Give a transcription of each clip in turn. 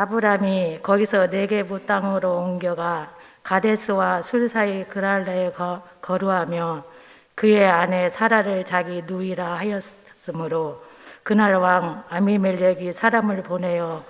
아브람이 거기서 네게부 땅으로 옮겨가 가데스와 술 사이 그랄라에 거류하며 그의 아내 사라를 자기 누이라 하였으므로 그날 왕 아비멜렉이 사람을 보내어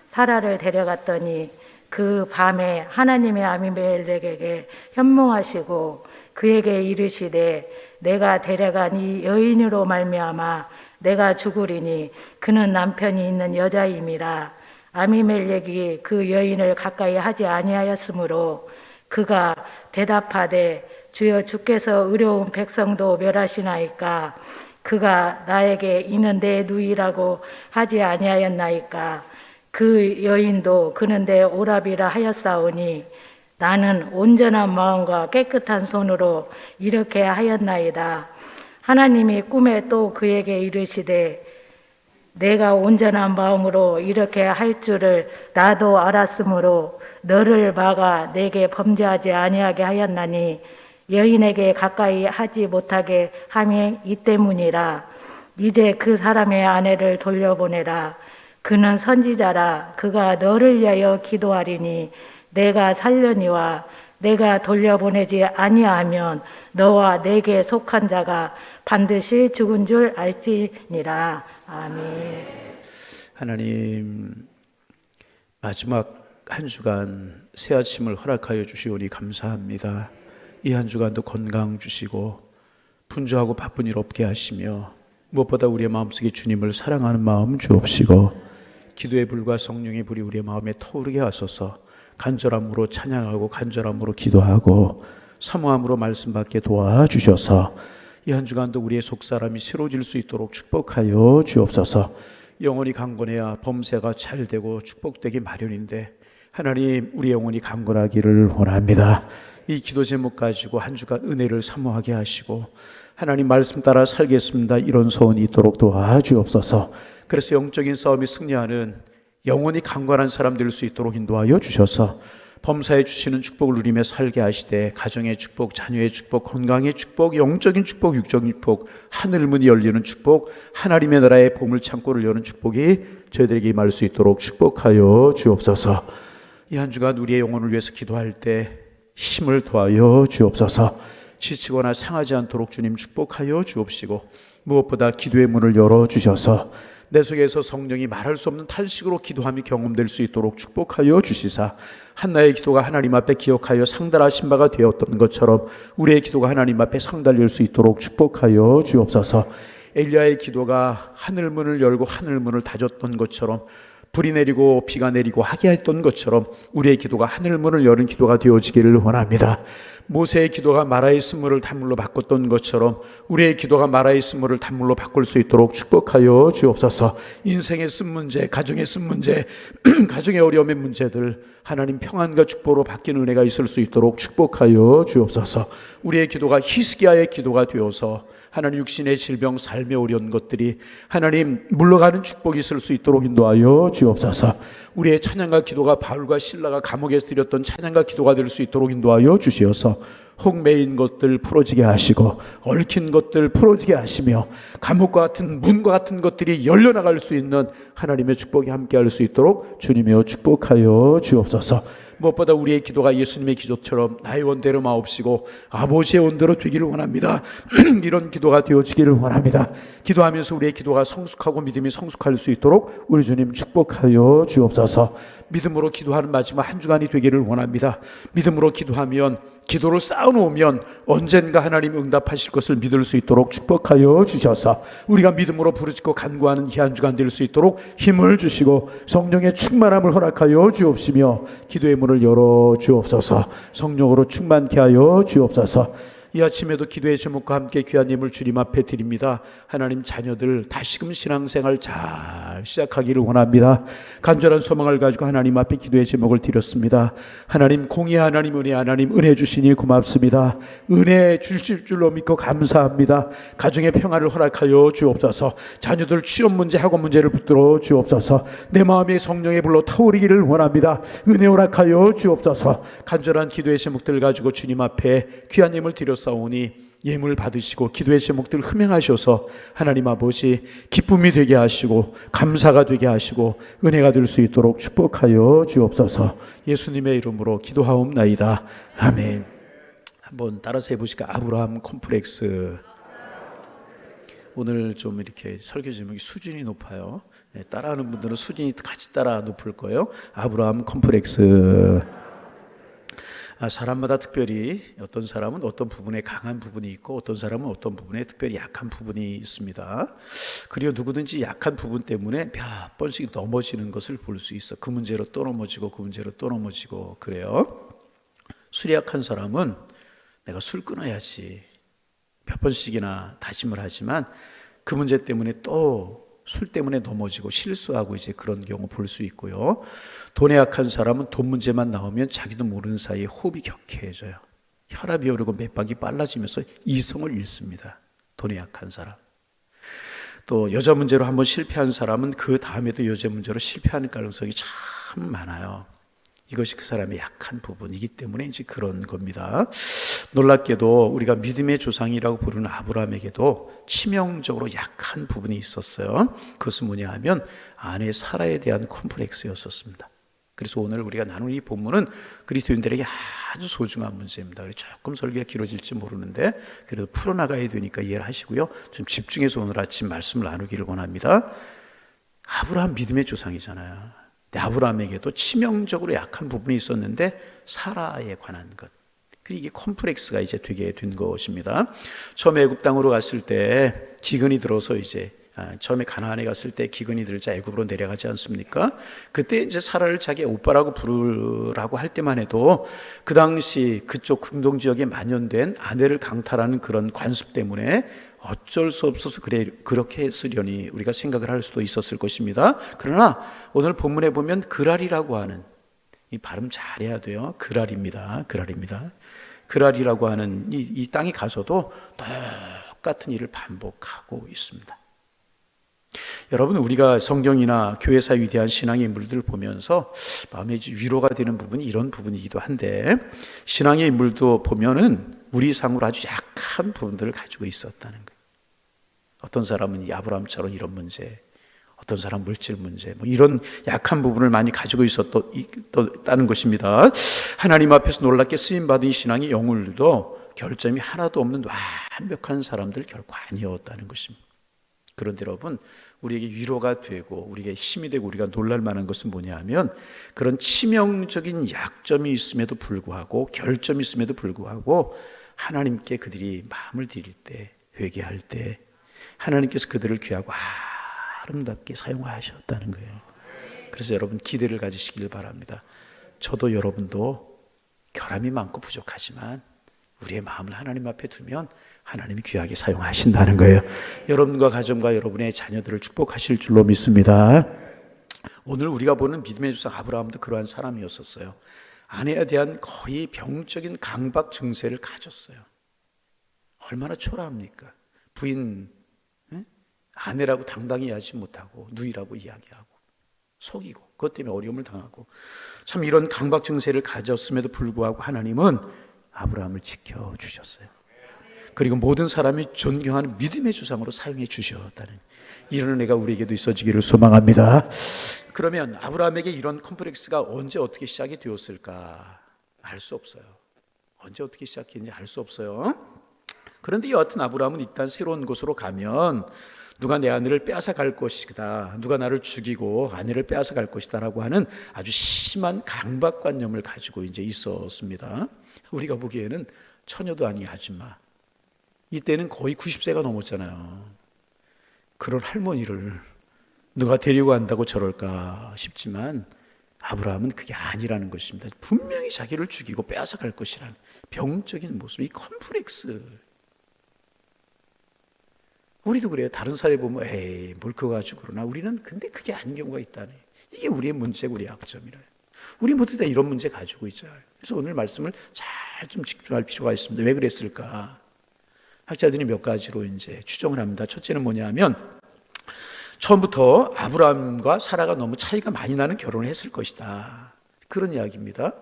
사라를 데려갔더니 그 밤에 하나님의 아비멜렉에게 현몽하시고 그에게 이르시되 내가 데려간 이 여인으로 말미암아 내가 죽으리니 그는 남편이 있는 여자임이라. 아비멜렉이 그 여인을 가까이 하지 아니하였으므로 그가 대답하되 주여 주께서 의로운 백성도 멸하시나이까. 그가 나에게 이는 내 누이라고 하지 아니하였나이까. 그 여인도 그는 내 오라비라 하였사오니 나는 온전한 마음과 깨끗한 손으로 이렇게 하였나이다. 하나님이 꿈에 또 그에게 이르시되 내가 온전한 마음으로 이렇게 할 줄을 나도 알았으므로 너를 막아 내게 범죄하지 아니하게 하였나니 여인에게 가까이 하지 못하게 함이 이 때문이라. 이제 그 사람의 아내를 돌려보내라. 그는 선지자라. 그가 너를 위하여 기도하리니 내가 살려니와 내가 돌려보내지 아니하면 너와 내게 속한 자가 반드시 죽은 줄 알지니라. 아멘. 하나님, 마지막 한 주간 새 아침을 허락하여 주시오니 감사합니다. 이 한 주간도 건강 주시고 분주하고 바쁜 일 없게 하시며 무엇보다 우리의 마음속에 주님을 사랑하는 마음 주옵시고 기도의 불과 성령의 불이 우리의 마음에 터오르게 하소서. 간절함으로 찬양하고 간절함으로 기도하고 사모함으로 말씀 받게 도와주셔서 이 한 주간도 우리의 속사람이 새로워질 수 있도록 축복하여 주옵소서. 영혼이 강건해야 범세가 잘 되고 축복되기 마련인데 하나님, 우리 영혼이 강건하기를 원합니다. 이 기도 제목 가지고 한 주간 은혜를 사모하게 하시고 하나님 말씀 따라 살겠습니다, 이런 소원이 있도록 도와주옵소서. 그래서 영적인 싸움이 승리하는 영혼이 강건한 사람 될 수 있도록 인도하여 주셔서 범사에 주시는 축복을 누리며 살게 하시되 가정의 축복, 자녀의 축복, 건강의 축복, 영적인 축복, 육적인 축복, 하늘 문이 열리는 축복, 하나님의 나라의 보물 창고를 여는 축복이 저희들에게 임할 수 있도록 축복하여 주옵소서. 이 한 주간 우리의 영혼을 위해서 기도할 때 힘을 더하여 주옵소서. 지치거나 상하지 않도록 주님 축복하여 주옵시고 무엇보다 기도의 문을 열어주셔서 내 속에서 성령이 말할 수 없는 탄식으로 기도함이 경험될 수 있도록 축복하여 주시사 한나의 기도가 하나님 앞에 기억하여 상달하신 바가 되었던 것처럼 우리의 기도가 하나님 앞에 상달될 수 있도록 축복하여 주옵소서. 엘리야의 기도가 하늘문을 열고 하늘문을 닫았던 것처럼 불이 내리고 비가 내리고 하게 했던 것처럼 우리의 기도가 하늘문을 여는 기도가 되어지기를 원합니다. 모세의 기도가 마라의 쓴물을 단물로 바꿨던 것처럼 우리의 기도가 마라의 쓴물을 단물로 바꿀 수 있도록 축복하여 주옵소서. 인생의 쓴 문제, 가정의 쓴 문제, 가정의 어려움의 문제들 하나님 평안과 축복으로 바뀌는 은혜가 있을 수 있도록 축복하여 주옵소서. 우리의 기도가 히스기야의 기도가 되어서 하나님 육신의 질병, 삶의 어려운 것들이 하나님 물러가는 축복이 있을 수 있도록 인도하여 주옵소서. 우리의 찬양과 기도가 바울과 실라가 감옥에서 드렸던 찬양과 기도가 될 수 있도록 인도하여 주시어서 혹매인 것들 풀어지게 하시고 얽힌 것들 풀어지게 하시며 감옥과 같은 문과 같은 것들이 열려나갈 수 있는 하나님의 축복이 함께할 수 있도록 주님이여 축복하여 주옵소서. 무엇보다 우리의 기도가 예수님의 기도처럼 나의 원대로 마옵시고 아버지의 원대로 되기를 원합니다. 이런 기도가 되어지기를 원합니다. 기도하면서 우리의 기도가 성숙하고 믿음이 성숙할 수 있도록 우리 주님 축복하여 주옵소서. 믿음으로 기도하는 마지막 한 주간이 되기를 원합니다. 믿음으로 기도하면, 기도를 쌓아놓으면 언젠가 하나님이 응답하실 것을 믿을 수 있도록 축복하여 주셔서 우리가 믿음으로 부르짖고 간구하는 이 한 주간 될 수 있도록 힘을 주시고 성령의 충만함을 허락하여 주옵시며 기도의 문을 열어 주옵소서. 성령으로 충만케 하여 주옵소서. 이 아침에도 기도의 제목과 함께 귀한 예물 주님 앞에 드립니다. 하나님, 자녀들 다시금 신앙생활 잘 시작하기를 원합니다. 간절한 소망을 가지고 하나님 앞에 기도의 제목을 드렸습니다. 하나님, 공의 하나님, 은혜 주시니 고맙습니다. 은혜 주실 줄로 믿고 감사합니다. 가정의 평안을 허락하여 주옵소서. 자녀들 취업 문제, 학업 문제를 붙들어 주옵소서. 내 마음에 성령의 불로 타오르기를 원합니다. 은혜 허락하여 주옵소서. 간절한 기도의 제목들 가지고 주님 앞에 귀한 예물 드렸습니다. 오니 예물 받으시고 기도의 제목들 흠행하셔서 하나님 아버지 기쁨이 되게 하시고 감사가 되게 하시고 은혜가 될 수 있도록 축복하여 주옵소서. 예수님의 이름으로 기도하옵나이다. 아멘. 한번 따라서 해보실까? 아브라함 콤플렉스. 오늘 좀 이렇게 설교 제목이 수준이 높아요. 따라하는 분들은 수준이 같이 따라 높을 거예요. 아브라함 콤플렉스. 사람마다 특별히 어떤 사람은 어떤 부분에 강한 부분이 있고 어떤 사람은 어떤 부분에 특별히 약한 부분이 있습니다. 그리고 누구든지 약한 부분 때문에 몇 번씩 넘어지는 것을 볼 수 있어. 그 문제로 또 넘어지고 그 문제로 또 넘어지고 그래요. 술이 약한 사람은 내가 술 끊어야지 몇 번씩이나 다짐을 하지만 그 문제 때문에 또 술 때문에 넘어지고 실수하고 이제 그런 경우 볼 수 있고요. 돈에 약한 사람은 돈 문제만 나오면 자기도 모르는 사이에 호흡이 격해져요. 혈압이 오르고 맥박이 빨라지면서 이성을 잃습니다. 돈에 약한 사람. 또 여자 문제로 한번 실패한 사람은 그 다음에도 여자 문제로 실패하는 가능성이 참 많아요. 이것이 그 사람의 약한 부분이기 때문에 이제 그런 겁니다. 놀랍게도 우리가 믿음의 조상이라고 부르는 아브라함에게도 치명적으로 약한 부분이 있었어요. 그것은 뭐냐 하면 아내 사라에 대한 콤플렉스였었습니다. 그래서 오늘 우리가 나눈 이 본문은 그리스도인들에게 아주 소중한 문제입니다. 조금 설교가 길어질지 모르는데 그래도 풀어나가야 되니까 이해를 하시고요. 좀 집중해서 오늘 아침 말씀을 나누기를 원합니다. 아브라함 믿음의 조상이잖아요. 아브라함에게도 치명적으로 약한 부분이 있었는데 사라에 관한 것. 이게 콤플렉스가 이제 되게 된 것입니다. 처음에 애굽 땅으로 갔을 때 기근이 들어서 이제 처음에 가나안에 갔을 때 기근이 들자 애굽으로 내려가지 않습니까? 그때 이제 사라를 자기 오빠라고 부르라고 할 때만 해도 그 당시 그쪽 중동 지역에 만연된 아내를 강탈하는 그런 관습 때문에 어쩔 수 없어서 그렇게 했으려니 우리가 생각을 할 수도 있었을 것입니다. 그러나 오늘 본문에 보면 그랄이라고 하는, 이 발음 잘해야 돼요. 그랄입니다. 그랄이라고 하는 이 땅에 가서도 똑같은 일을 반복하고 있습니다. 여러분, 우리가 성경이나 교회사 위대한 신앙의 인물들을 보면서 마음에 위로가 되는 부분이 이런 부분이기도 한데, 신앙의 인물도 보면은 우리 상으로 아주 약한 부분들을 가지고 있었다는 거예요. 어떤 사람은 이 아브라함처럼 이런 문제, 어떤 사람 물질 문제, 이런 약한 부분을 많이 가지고 있었다는 것입니다. 하나님 앞에서 놀랍게 쓰임받은 신앙의 영웅들도 결점이 하나도 없는 완벽한 사람들 결코 아니었다는 것입니다. 그런데 여러분, 우리에게 위로가 되고 우리에게 힘이 되고 우리가 놀랄 만한 것은 뭐냐 하면 그런 치명적인 약점이 있음에도 불구하고 결점이 있음에도 불구하고 하나님께 그들이 마음을 드릴 때, 회개할 때 하나님께서 그들을 귀하고 아름답게 사용하셨다는 거예요. 그래서 여러분 기대를 가지시길 바랍니다. 저도 여러분도 결함이 많고 부족하지만 우리의 마음을 하나님 앞에 두면 하나님이 귀하게 사용하신다는 거예요. 여러분과 가정과 여러분의 자녀들을 축복하실 줄로 믿습니다. 오늘 우리가 보는 믿음의 조상 아브라함도 그러한 사람이었었어요. 아내에 대한 거의 병적인 강박 증세를 가졌어요. 얼마나 초라합니까? 부인, 아내라고 당당히 하지 못하고 누이라고 이야기하고 속이고 그것 때문에 어려움을 당하고 참 이런 강박 증세를 가졌음에도 불구하고 하나님은 아브라함을 지켜주셨어요. 그리고 모든 사람이 존경하는 믿음의 조상으로 사용해 주셨다는 이런 은혜가 우리에게도 있어지기를 소망합니다. 그러면 아브라함에게 이런 콤플렉스가 언제 어떻게 시작이 되었을까? 알 수 없어요. 언제 어떻게 시작했는지 알 수 없어요. 그런데 여하튼 아브라함은 일단 새로운 곳으로 가면 누가 내 아내를 빼앗아 갈 것이다, 누가 나를 죽이고 아내를 빼앗아 갈 것이다 라고 하는 아주 심한 강박관념을 가지고 이제 있었습니다. 우리가 보기에는 처녀도 아닌 아줌마, 이때는 거의 90세가 넘었잖아요. 그런 할머니를 누가 데리고 간다고 저럴까 싶지만 아브라함은 그게 아니라는 것입니다. 분명히 자기를 죽이고 빼앗아 갈 것이라는 병적인 모습, 이 컴플렉스. 우리도 그래요. 다른 사회 보면 에이 뭘 그거 가지고 그러나, 우리는 근데 그게 아닌 경우가 있다네. 이게 우리의 문제고 우리의 약점이래요. 우리 모두 다 이런 문제 가지고 있잖아요. 그래서 오늘 말씀을 잘 좀 집중할 필요가 있습니다. 왜 그랬을까? 학자들이 몇 가지로 이제 추정을 합니다. 첫째는 뭐냐 하면 처음부터 아브라함과 사라가 너무 차이가 많이 나는 결혼을 했을 것이다, 그런 이야기입니다.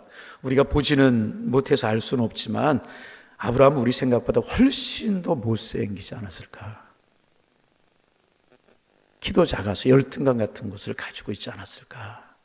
우리가 보지는 못해서 알 수는 없지만 아브라함은 우리 생각보다 훨씬 더 못생기지 않았을까? 키도 작아서 열등감 같은 것을 가지고 있지 않았을까?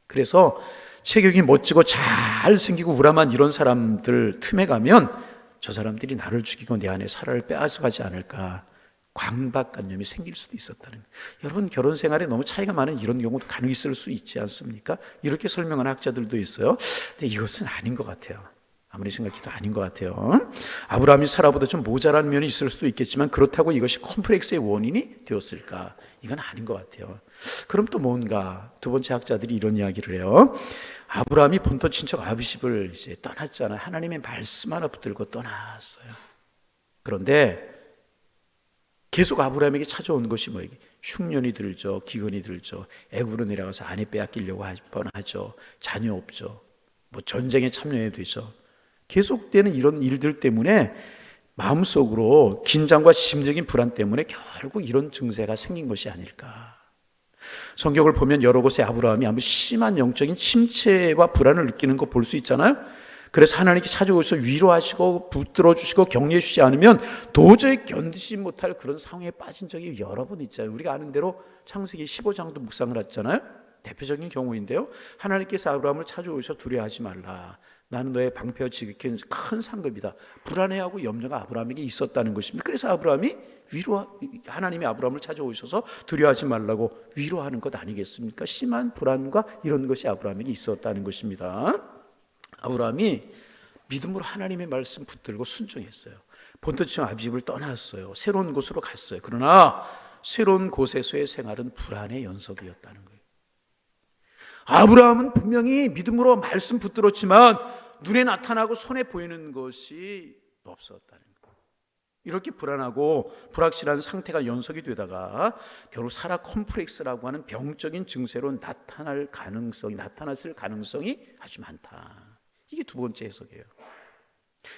그래서 체격이 멋지고 잘생기고 우람한 이런 사람들 틈에 가면 저 사람들이 나를 죽이고 내 안에 사랑을 빼앗아가지 않을까, 강박관념이 생길 수도 있었다는 거예요. 여러분, 결혼 생활에 너무 차이가 많은 이런 경우도 간혹 있을 수 있지 않습니까? 이렇게 설명하는 학자들도 있어요. 근데 이것은 아닌 것 같아요. 아무리 생각해도 아닌 것 같아요. 아브라함이 사라보다 좀 모자란 면이 있을 수도 있겠지만 그렇다고 이것이 컴플렉스의 원인이 되었을까? 이건 아닌 것 같아요. 그럼 또 뭔가? 두 번째 학자들이 이런 이야기를 해요. 아브라함이 본토 친척 아비집을 이제 떠났잖아요. 하나님의 말씀 하나 붙들고 떠났어요. 그런데 계속 아브라함에게 찾아온 것이 뭐예요? 흉년이 들죠, 기근이 들죠, 애굽으로 내려가서 아내 빼앗기려고 뻔하죠, 자녀 없죠, 뭐 전쟁에 참여해야 되죠. 계속되는 이런 일들 때문에 마음속으로 긴장과 심적인 불안 때문에 결국 이런 증세가 생긴 것이 아닐까. 성경을 보면 여러 곳에 아브라함이 아주 심한 영적인 침체와 불안을 느끼는 거 볼 수 있잖아요. 그래서 하나님께 찾아오셔서 위로하시고 붙들어 주시고 격려해 주시지 않으면 도저히 견디지 못할 그런 상황에 빠진 적이 여러 번 있잖아요. 우리가 아는 대로 창세기 15장도 묵상을 했잖아요. 대표적인 경우인데요. 하나님께서 아브라함을 찾아오셔서 두려워하지 말라. 나는 너의 방패와 지극히 큰 상급이다. 불안해하고 염려가 아브라함에게 있었다는 것입니다. 그래서 하나님이 아브라함을 찾아오셔서 두려워하지 말라고 위로하는 것 아니겠습니까? 심한 불안과 이런 것이 아브라함에게 있었다는 것입니다. 아브라함이 믿음으로 하나님의 말씀 붙들고 순종했어요. 본토 친척 아비집을 떠났어요. 새로운 곳으로 갔어요. 그러나 새로운 곳에서의 생활은 불안의 연속이었다는 거예요. 아브라함은 분명히 믿음으로 말씀 붙들었지만 눈에 나타나고 손에 보이는 것이 없었다는 거예요. 이렇게 불안하고 불확실한 상태가 연속이 되다가 결국 사라 콤플렉스라고 하는 병적인 증세로 나타났을 가능성이 아주 많다. 이게 두 번째 해석이에요.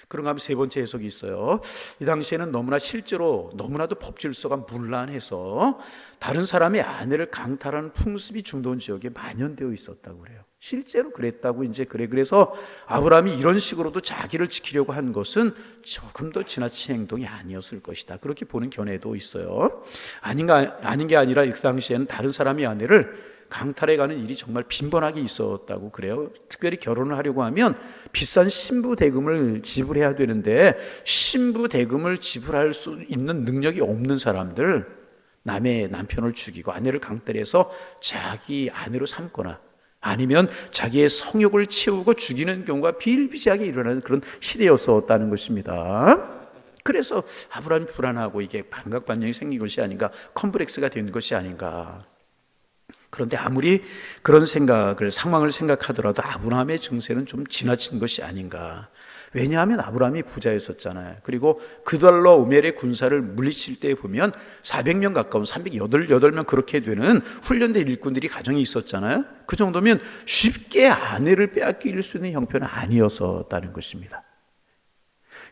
그런가 하면 세 번째 해석이 있어요. 이 당시에는 실제로 너무나도 법질서가 문란해서 다른 사람의 아내를 강탈하는 풍습이 중동 지역에 만연되어 있었다고 그래요. 실제로 그랬다고 그래서 아브라함이 이런 식으로도 자기를 지키려고 한 것은 조금 더 지나친 행동이 아니었을 것이다. 그렇게 보는 견해도 있어요. 아닌 게 아니라 그 당시에는 다른 사람의 아내를 강탈해 가는 일이 정말 빈번하게 있었다고 그래요. 특별히 결혼을 하려고 하면 비싼 신부 대금을 지불해야 되는데 신부 대금을 지불할 수 있는 능력이 없는 사람들, 남의 남편을 죽이고 아내를 강탈해서 자기 아내로 삼거나 아니면 자기의 성욕을 채우고 죽이는 경우가 비일비재하게 일어나는 그런 시대였었다는 것입니다. 그래서 아브라함이 불안하고 이게 반각반영이 생긴 것이 아닌가, 컴플렉스가 된 것이 아닌가. 그런데 아무리 그런 상황을 생각하더라도 아브라함의 증세는 좀 지나친 것이 아닌가. 왜냐하면 아브라함이 부자였었잖아요. 그리고 그달러 오멜의 군사를 물리칠 때 보면 400명 가까운 388명 그렇게 되는 훈련된 일꾼들이 가정에 있었잖아요. 그 정도면 쉽게 아내를 빼앗길 수 있는 형편은 아니었었다는 것입니다.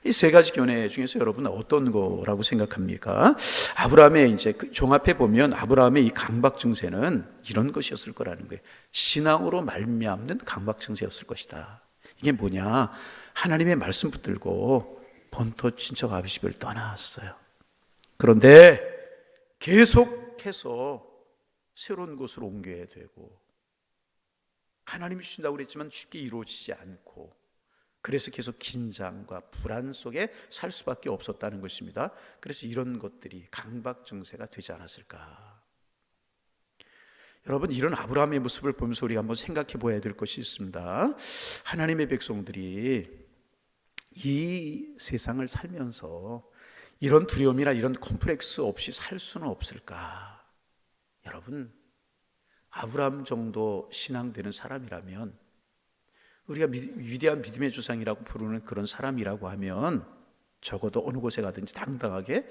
이 세 가지 견해 중에서 여러분은 어떤 거라고 생각합니까? 아브라함의 종합해 보면 아브라함의 이 강박 증세는 이런 것이었을 거라는 거예요. 신앙으로 말미암는 강박 증세였을 것이다. 이게 뭐냐? 하나님의 말씀 붙들고 본토 친척 아비집을 떠났어요. 그런데 계속해서 새로운 곳으로 옮겨야 되고 하나님이 주신다고 그랬지만 쉽게 이루어지지 않고 그래서 계속 긴장과 불안 속에 살 수밖에 없었다는 것입니다. 그래서 이런 것들이 강박 증세가 되지 않았을까. 여러분, 이런 아브라함의 모습을 보면서 우리가 한번 생각해 보아야 될 것이 있습니다. 하나님의 백성들이 이 세상을 살면서 이런 두려움이나 이런 콤플렉스 없이 살 수는 없을까. 여러분, 아브라함 정도 신앙되는 사람이라면, 우리가 위대한 믿음의 조상이라고 부르는 그런 사람이라고 하면 적어도 어느 곳에 가든지 당당하게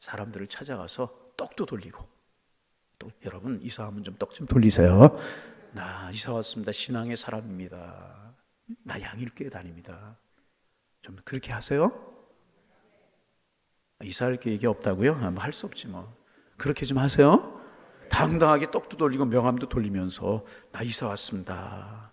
사람들을 찾아가서 떡도 돌리고, 또 여러분 이사하면 좀 떡 좀 돌리세요. 나 이사 왔습니다. 신앙의 사람입니다. 나 양일교회 다닙니다. 좀 그렇게 하세요. 이사할 계획이 없다고요? 뭐 할 수 없지 뭐. 그렇게 좀 하세요. 당당하게 떡도 돌리고 명함도 돌리면서 나 이사 왔습니다.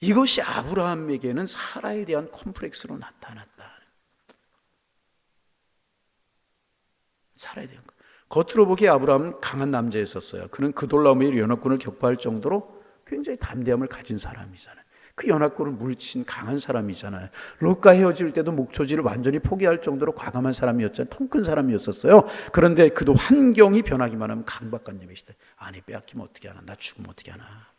이것이 아브라함에게는 사라에 대한 콤플렉스로 나타났다. 사라에 대한 것. 겉으로 보기에 아브라함은 강한 남자였었어요. 그는 그돌라오메의 연합군을 격파할 정도로 굉장히 담대함을 가진 사람이잖아요. 그 연합군을 물친 강한 사람이잖아요. 롯과 헤어질 때도 목초지를 완전히 포기할 정도로 과감한 사람이었잖아요. 통 큰 사람이었었어요. 그런데 그도 환경이 변하기만 하면 강박관념이시대. 아내 빼앗기면 어떻게 하나, 나 죽으면 어떻게 하나.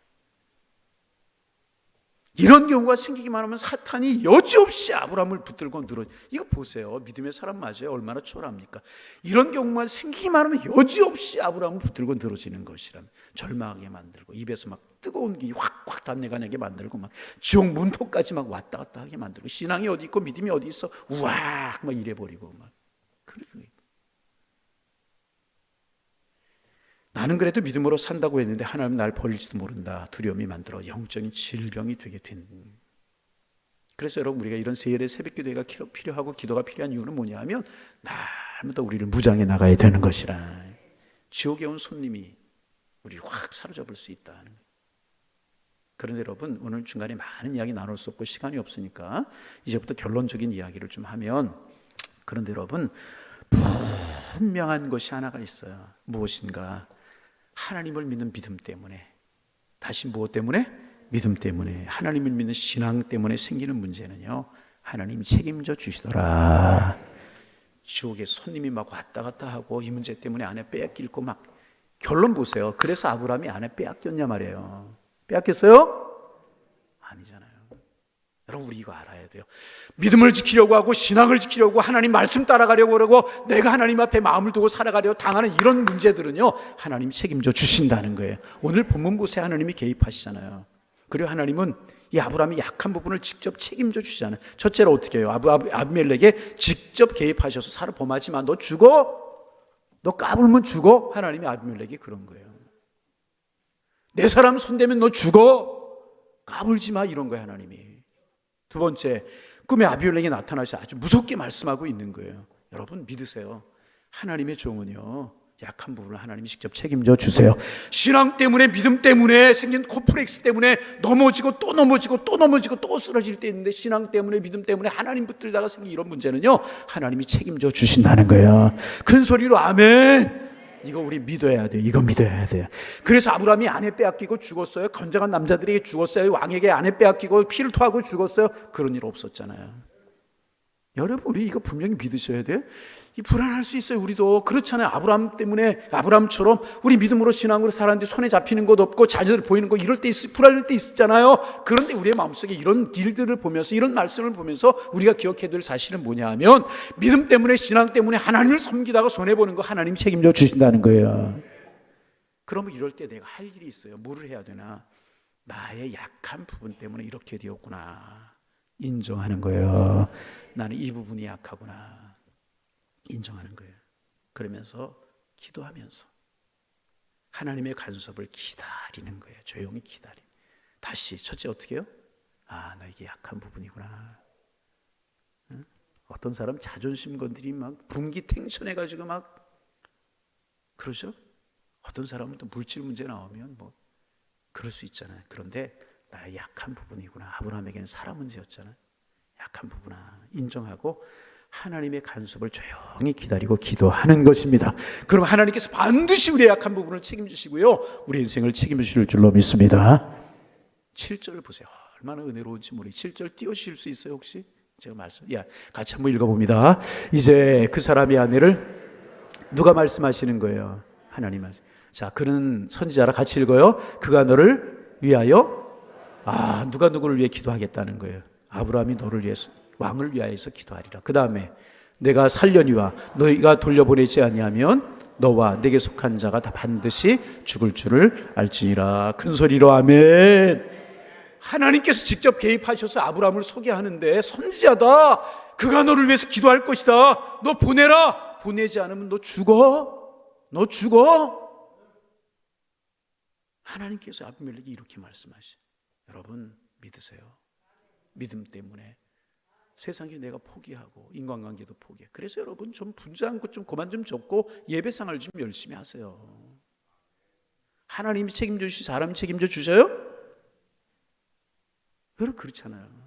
이런 경우가 생기기만 하면 사탄이 여지없이 아브라함을 붙들고 늘어. 이거 보세요. 믿음의 사람 맞아요. 얼마나 초라합니까? 이런 경우만 생기기만 하면 여지없이 아브라함을 붙들고 늘어지는 것이라면 절망하게 만들고 입에서 막 뜨거운 기 확확 단내가내게 만들고 막 지옥 문턱까지 막 왔다 갔다 하게 만들고 신앙이 어디 있고 믿음이 어디 있어? 우악 막 이래버리고 막 그러고. 나는 그래도 믿음으로 산다고 했는데 하나님 날 버릴지도 모른다. 두려움이 만들어 영적인 질병이 되게 된. 그래서 여러분 우리가 이런 세일의 새벽기도가 필요하고 기도가 필요한 이유는 뭐냐면 날마다 우리를 무장해 나가야 되는 것이라. 지옥에 온 손님이 우리를 확 사로잡을 수 있다는 거예요. 그런데 여러분 오늘 중간에 많은 이야기 나눌 수 없고 시간이 없으니까 이제부터 결론적인 이야기를 좀 하면, 그런데 여러분 분명한 것이 하나가 있어요. 무엇인가? 하나님을 믿는 믿음 때문에, 다시 무엇 때문에? 믿음 때문에, 하나님을 믿는 신앙 때문에 생기는 문제는요, 하나님이 책임져 주시더라. 지옥에 손님이 막 왔다 갔다 하고 이 문제 때문에 아내 빼앗길고 막, 결론 보세요. 그래서 아브라함이 아내 빼앗겼냐 말이에요. 빼앗겼어요? 아니잖아요. 여러분 우리 이거 알아야 돼요. 믿음을 지키려고 하고 신앙을 지키려고 하나님 말씀 따라가려고 그러고 내가 하나님 앞에 마음을 두고 살아가려 당하는 이런 문제들은요, 하나님 책임져 주신다는 거예요. 오늘 본문 보세요. 하나님이 개입하시잖아요. 그리고 하나님은 이 아브라함이 약한 부분을 직접 책임져 주시잖아요. 첫째로 어떻게 해요? 아비멜렉에 직접 개입하셔서 사라 범하지 마. 너 죽어? 너 까불면 죽어? 하나님이 아비멜렉이 그런 거예요. 내 사람 손대면 너 죽어? 까불지 마. 이런 거예요 하나님이. 두 번째, 꿈에 아비멜렉이 나타나서 아주 무섭게 말씀하고 있는 거예요. 여러분 믿으세요. 하나님의 종은요, 약한 부분을 하나님이 직접 책임져 주세요. 신앙 때문에 믿음 때문에 생긴 콤플렉스 때문에 넘어지고 또 넘어지고 또 넘어지고 또 쓰러질 때 있는데, 신앙 때문에 믿음 때문에 하나님 붙들다가 생긴 이런 문제는요, 하나님이 책임져 주신다는 거예요. 큰 소리로 아멘. 이거 우리 믿어야 돼요. 이거 믿어야 돼요. 그래서 아브라함이 아내 빼앗기고 죽었어요. 건장한 남자들에게 죽었어요. 왕에게 아내 빼앗기고 피를 토하고 죽었어요. 그런 일 없었잖아요. 여러분 우리 이거 분명히 믿으셔야 돼요. 이 불안할 수 있어요. 우리도 그렇잖아요. 아브라함 때문에, 아브라함처럼 우리 믿음으로 신앙으로 살았는데 손에 잡히는 것 없고 자녀들 보이는 거 이럴 때 불안할 때 있었잖아요. 그런데 우리의 마음속에 이런 일들을 보면서, 이런 말씀을 보면서 우리가 기억해야 될 사실은 뭐냐 하면, 믿음 때문에 신앙 때문에 하나님을 섬기다가 손해보는 거 하나님 책임져 주신다는 거예요. 그러면 이럴 때 내가 할 일이 있어요. 뭐를 해야 되나? 나의 약한 부분 때문에 이렇게 되었구나 인정하는 거예요. 나는 이 부분이 약하구나 인정하는 거예요. 그러면서 기도하면서 하나님의 간섭을 기다리는 거예요. 조용히 기다리는. 다시 첫째 어떻게 해요? 아, 나 이게 약한 부분이구나. 응? 어떤 사람 자존심 건드리 막 분기탱천해가지고 막 그러죠. 어떤 사람은 또 물질 문제 나오면 뭐 그럴 수 있잖아요. 그런데 나의 약한 부분이구나. 아브라함에게는 사람 문제였잖아요. 약한 부분아 인정하고 하나님의 간섭을 조용히 기다리고 기도하는 것입니다. 그럼 하나님께서 반드시 우리의 약한 부분을 책임지시고요, 우리 인생을 책임지실 줄로 믿습니다. 7절을 보세요. 얼마나 은혜로운지 모르겠어요. 7절 띄우실 수 있어요 혹시? 제가 같이 한번 읽어봅니다. 이제 그 사람의 아내를 누가 말씀하시는 거예요? 하나님 말씀. 자, 그는 선지자라. 같이 읽어요. 그가 너를 위하여, 누가 누구를 위해 기도하겠다는 거예요? 아브라함이 너를 위해서, 왕을 위하여서 기도하리라. 그 다음에 내가 살려니와 너희가 돌려보내지 아니하면 너와 내게 속한 자가 다 반드시 죽을 줄을 알지니라. 큰 소리로 아멘. 하나님께서 직접 개입하셔서 아브라함을 소개하는데, 선지자다. 그가 너를 위해서 기도할 것이다. 너 보내라. 보내지 않으면 너 죽어. 너 죽어. 하나님께서 아비멜렉이 이렇게 말씀하셔요. 여러분 믿으세요. 믿음 때문에 세상에 내가 포기하고 인간관계도 포기해. 그래서 여러분 좀 분주한 것 좀 그만 좀 적고 예배상을 좀 열심히 하세요. 하나님이 책임져 주시, 사람이 책임져 주셔요? 여러분 그렇잖아요.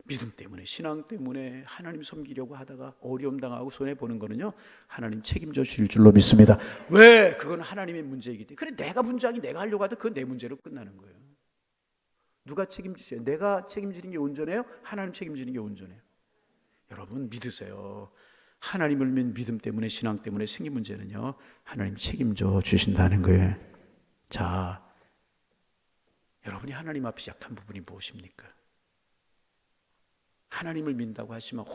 믿음 때문에, 신앙 때문에 하나님 섬기려고 하다가 어려움 당하고 손해보는 거는요, 하나님 책임져 주실 줄로 믿습니다. 왜? 그건 하나님의 문제이기 때문에. 그래, 내가 문제하기, 내가 하려고 하다 그건 내 문제로 끝나는 거예요. 누가 책임지세요? 내가 책임지는 게 온전해요? 하나님 책임지는 게 온전해요? 여러분 믿으세요. 하나님을 믿는 믿음 때문에, 신앙 때문에 생긴 문제는요, 하나님 책임져 주신다는 거예요. 자, 여러분이 하나님 앞에 약한 부분이 무엇입니까? 하나님을 믿는다고 하시면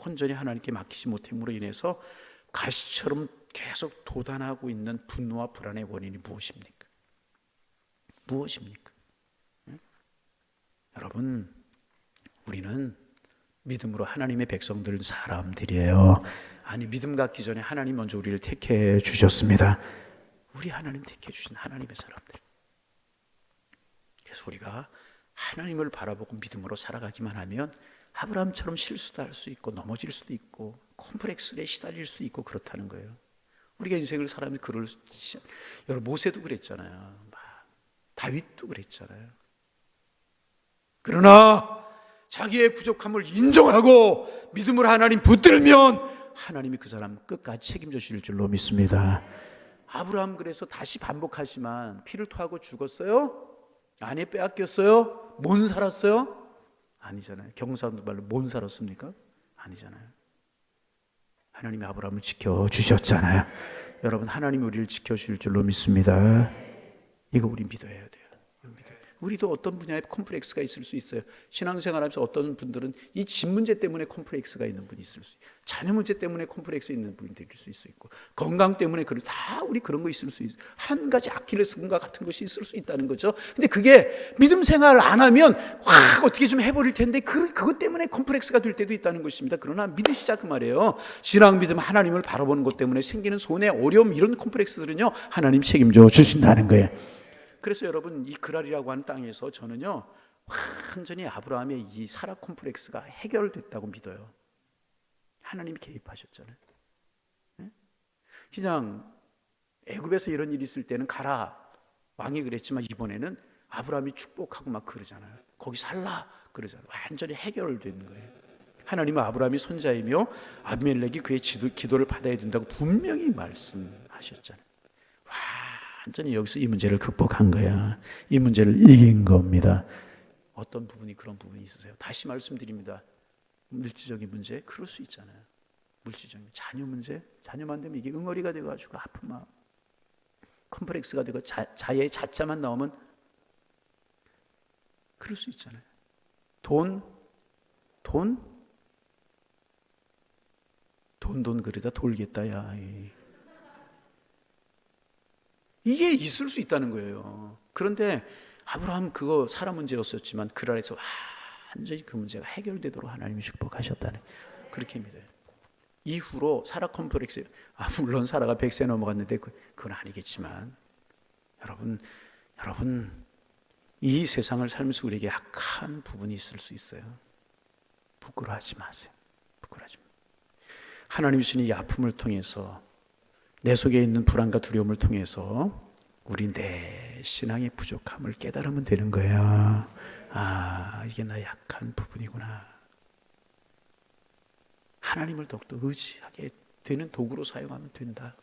온전히 하나님께 맡기지 못함으로 인해서 가시처럼 계속 도단하고 있는 분노와 불안의 원인이 무엇입니까? 무엇입니까? 여러분, 우리는 믿음으로 하나님의 백성들 사람들이에요. 아니, 믿음 갖기 전에 하나님 먼저 우리를 택해 주셨습니다. 우리 하나님 택해 주신 하나님의 사람들. 그래서 우리가 하나님을 바라보고 믿음으로 살아가기만 하면 아브라함처럼 실수도 할 수 있고 넘어질 수도 있고 콤플렉스에 시달릴 수 있고 그렇다는 거예요. 우리가 인생을 살아면 여러분 모세도 그랬잖아요. 다윗도 그랬잖아요. 그러나 자기의 부족함을 인정하고 믿음으로 하나님 붙들면 하나님이 그 사람 끝까지 책임져 주실 줄로 믿습니다. 아브라함 그래서 다시 반복하지만 피를 토하고 죽었어요? 아내 빼앗겼어요? 못 살았어요? 아니잖아요. 경상도 말로 못 살았습니까? 아니잖아요. 하나님이 아브라함을 지켜주셨잖아요. 여러분 하나님이 우리를 지켜주실 줄로 믿습니다. 이거 우리 믿어야 돼요. 우리도 어떤 분야에 컴플렉스가 있을 수 있어요. 신앙생활하면서 어떤 분들은 이 집 문제 때문에 컴플렉스가 있는 분이 있을 수 있어요. 자녀 문제 때문에 컴플렉스 있는 분이 될 수 있고 건강 때문에 다 우리 그런 거 있을 수 있어요. 한 가지 아킬레스건과 같은 것이 있을 수 있다는 거죠. 근데 그게 믿음 생활을 안 하면 어떻게 좀 해버릴 텐데 그것 때문에 컴플렉스가 될 때도 있다는 것입니다. 그러나 믿으시자 그 말이에요. 신앙 믿음 하나님을 바라보는 것 때문에 생기는 손해, 어려움 이런 컴플렉스들은요 하나님 책임져 주신다는 거예요. 그래서 여러분 이 그랄이라고 하는 땅에서 저는요 완전히 아브라함의 이 사라 콤플렉스가 해결됐다고 믿어요. 하나님이 개입하셨잖아요. 그냥 애굽에서 이런 일이 있을 때는 가라 왕이 그랬지만 이번에는 아브라함이 축복하고 막 그러잖아요. 거기 살라 그러잖아요. 완전히 해결되는 거예요. 하나님은 아브라함이 손자이며 아비멜렉이 그의 기도를 받아야 된다고 분명히 말씀하셨잖아요. 완전히 여기서 이 문제를 극복한 거야. 이 문제를 이긴 겁니다. 어떤 부분이 그런 부분이 있으세요? 다시 말씀드립니다. 물질적인 문제 그럴 수 있잖아요. 물질적인 자녀 문제, 자녀만 되면 이게 응어리가 돼가지고 아픈 마음, 컴플렉스가 되고 자의 자자만 나오면 그럴 수 있잖아요. 돈 그러다 돌겠다 야. 이게 있을 수 있다는 거예요. 그런데 아브라함 그거 사람 문제였었지만 그랄에서 완전히 그 문제가 해결되도록 하나님이 축복하셨다는 그렇게 믿어요. 이후로 사라 컴플렉스 물론 사라가 100세 넘어갔는데 그건 아니겠지만 여러분 이 세상을 살면서 우리에게 약한 부분이 있을 수 있어요. 부끄러워하지 마세요. 부끄러워하지 마세요. 하나님이 주신 이 아픔을 통해서 내 속에 있는 불안과 두려움을 통해서 우리 내 신앙의 부족함을 깨달으면 되는 거예요. 이게 나의 약한 부분이구나. 하나님을 더욱더 의지하게 되는 도구로 사용하면 된다.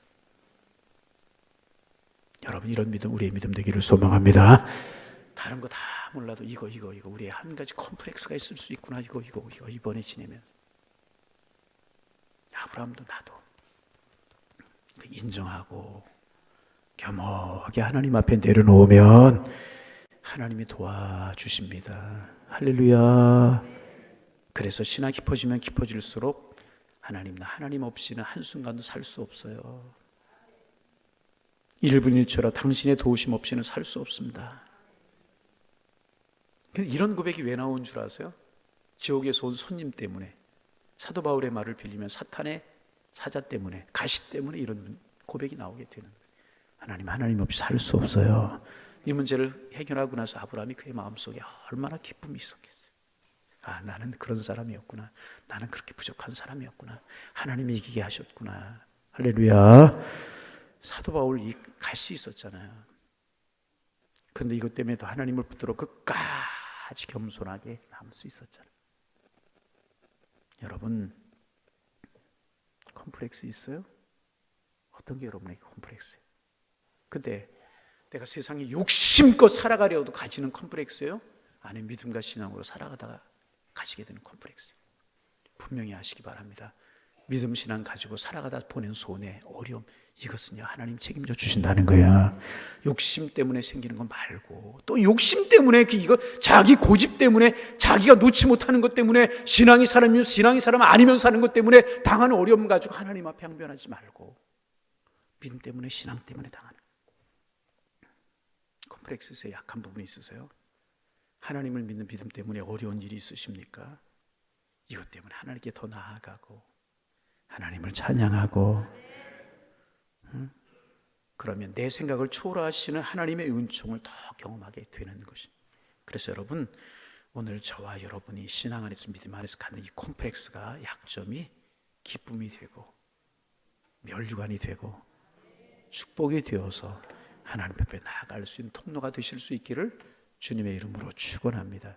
여러분 이런 믿음 우리의 믿음 되기를 소망합니다. 다른 거 다 몰라도 이거 우리의 한 가지 컴플렉스가 있을 수 있구나. 이거 이번에 지내면 아브라함도 나도 인정하고 겸허하게 하나님 앞에 내려놓으면 하나님이 도와주십니다. 할렐루야. 그래서 신앙이 깊어지면 깊어질수록 하나님 없이는 한순간도 살 수 없어요. 1분 1초라 당신의 도우심 없이는 살 수 없습니다. 이런 고백이 왜 나온 줄 아세요? 지옥에서 온 손님 때문에, 사도 바울의 말을 빌리면 사탄의 사자 때문에, 가시 때문에 이런 고백이 나오게 되는 거예요. 하나님 없이 살 수 없어요. 이 문제를 해결하고 나서 아브라함이 그의 마음속에 얼마나 기쁨이 있었겠어요. 나는 그런 사람이었구나. 나는 그렇게 부족한 사람이었구나. 하나님이 이기게 하셨구나. 할렐루야. 사도 바울 이 가시 있었잖아요. 그런데 이것 때문에 더 하나님을 붙들어 끝까지 아주 겸손하게 남을 수 있었잖아요. 여러분, 컴플렉스 있어요? 어떤 게 여러분에게 컴플렉스예요? 근데 내가 세상에 욕심껏 살아가려도 가지는 컴플렉스예요? 아니, 믿음과 신앙으로 살아가다가 가지게 되는 컴플렉스예요. 분명히 아시기 바랍니다. 믿음 신앙 가지고 살아가다 보낸 손해, 어려움, 이것은요 하나님 책임져 주신다는 거야. 욕심 때문에 생기는 거 말고, 또 욕심 때문에 이거 자기 고집 때문에, 자기가 놓지 못하는 것 때문에, 신앙이 사람 아니면 사는 것 때문에 당하는 어려움 가지고 하나님 앞에 항변하지 말고, 믿음 때문에, 신앙 때문에 당하는 컴플렉스에 약한 부분이 있으세요? 하나님을 믿는 믿음 때문에 어려운 일이 있으십니까? 이것 때문에 하나님께 더 나아가고 하나님을 찬양하고, 그러면 내 생각을 초월하시는 하나님의 은총을 더 경험하게 되는 것입니다. 그래서 여러분, 오늘 저와 여러분이 신앙 안에서 믿음 안에서 갖는 이 콤플렉스가, 약점이 기쁨이 되고 면류관이 되고 축복이 되어서 하나님 앞에 나아갈 수 있는 통로가 되실 수 있기를 주님의 이름으로 축원합니다.